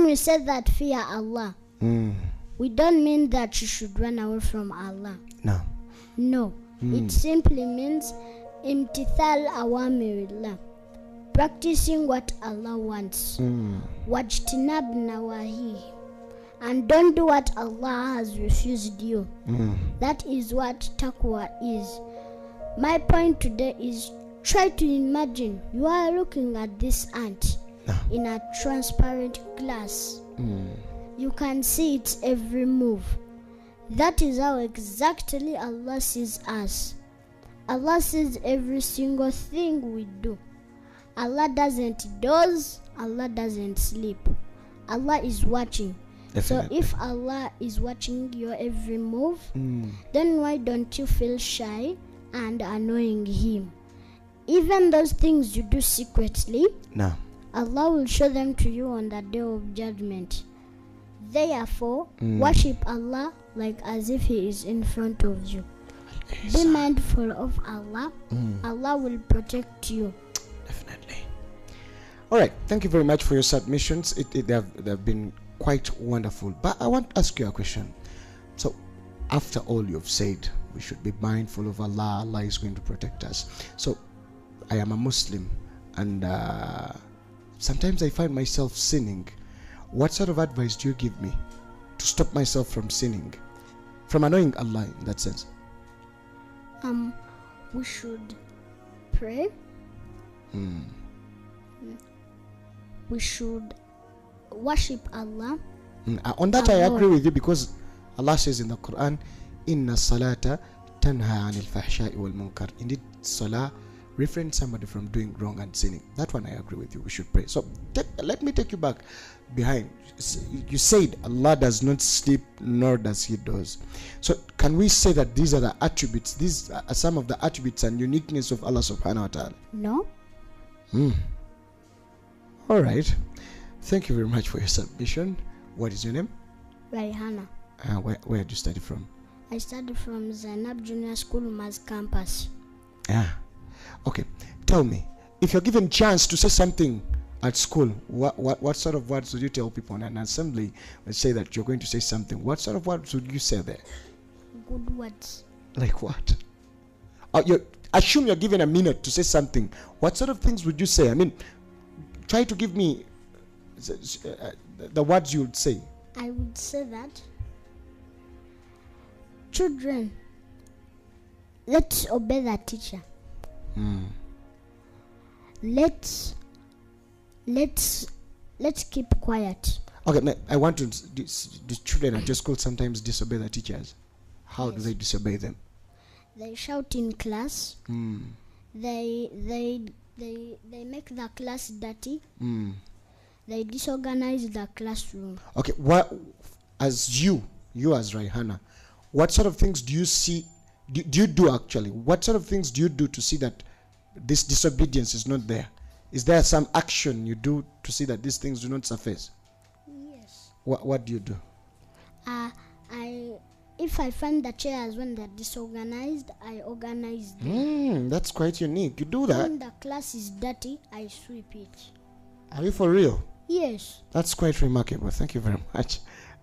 we say that fear Allah, we don't mean that you should run away from Allah. No. It simply means imtithal awamirillah, practicing what Allah wants. Wajtinab nawahi, and don't do what Allah has refused you. That is what taqwa is. My point today is, try to imagine you are looking at this ant in a transparent glass. You can see its every move. That is how exactly Allah sees us. Allah sees every single thing we do. Allah doesn't doze, Allah doesn't sleep. Allah is watching. Definitely. So if Allah is watching your every move, then why don't you feel shy and annoying Him? Even those things you do secretly, Allah will show them to you on the day of judgment. Therefore, worship Allah like as if He is in front of you. Be mindful of Allah. Allah will protect you. Definitely. All right. Thank you very much for your submissions. They have been quite wonderful. But I want to ask you a question. So, after all you've said, we should be mindful of Allah. Allah is going to protect us. So, I am a Muslim, and sometimes I find myself sinning. What sort of advice do you give me to stop myself from sinning, from annoying Allah in that sense? We should pray. We should worship Allah. On that I agree with you, because Allah says in the Quran, Inna salata tanha anil fahsha'i wal munkar. Indeed, salah refrains somebody from doing wrong and sinning. That one I agree with you. We should pray. So let me take you back behind. You said Allah does not sleep, nor does He doze. So can we say that these are the attributes, these are some of the attributes and uniqueness of Allah subhanahu wa ta'ala? No. All right. Thank you very much for your submission. What is your name? Raihana. Where do you study from? I study from Zainab Junior School, Maz campus. Okay. Tell me, if you're given chance to say something at school, what sort of words would you tell people in an assembly? Let's say that you're going to say something. What sort of words would you say there? Good words. Like what? Assume you're given a minute to say something. What sort of things would you say? I mean, try to give me the words you would say. I would say that, children, let's obey the teacher. Let's keep quiet. Okay, I want to. The children at your school sometimes disobey the teachers. How do they disobey them? They shout in class. They make the class dirty. They disorganize the classroom. Okay, as you as Raihana, what sort of things do you see? Do you do actually? What sort of things do you do to see that this disobedience is not there? Is there some action you do to see that these things do not surface? Yes. What do you do? If I find the chairs when they're disorganized, I organize them. That's quite unique. You do that? When the class is dirty, I sweep it. Are you for real? Yes. That's quite remarkable. Thank you very much.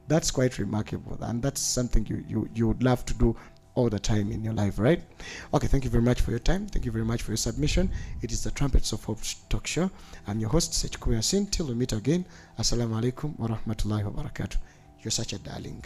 That's quite remarkable, and that's something you would love to do all the time in your life, right? Okay, thank you very much for your time. Thank you very much for your submission. It is the Trumpets of Hope talk show. I'm your host, Sechiko Yasin. Till we meet again, Assalamu alaikum wa rahmatullahi wa barakatuh. You're such a darling.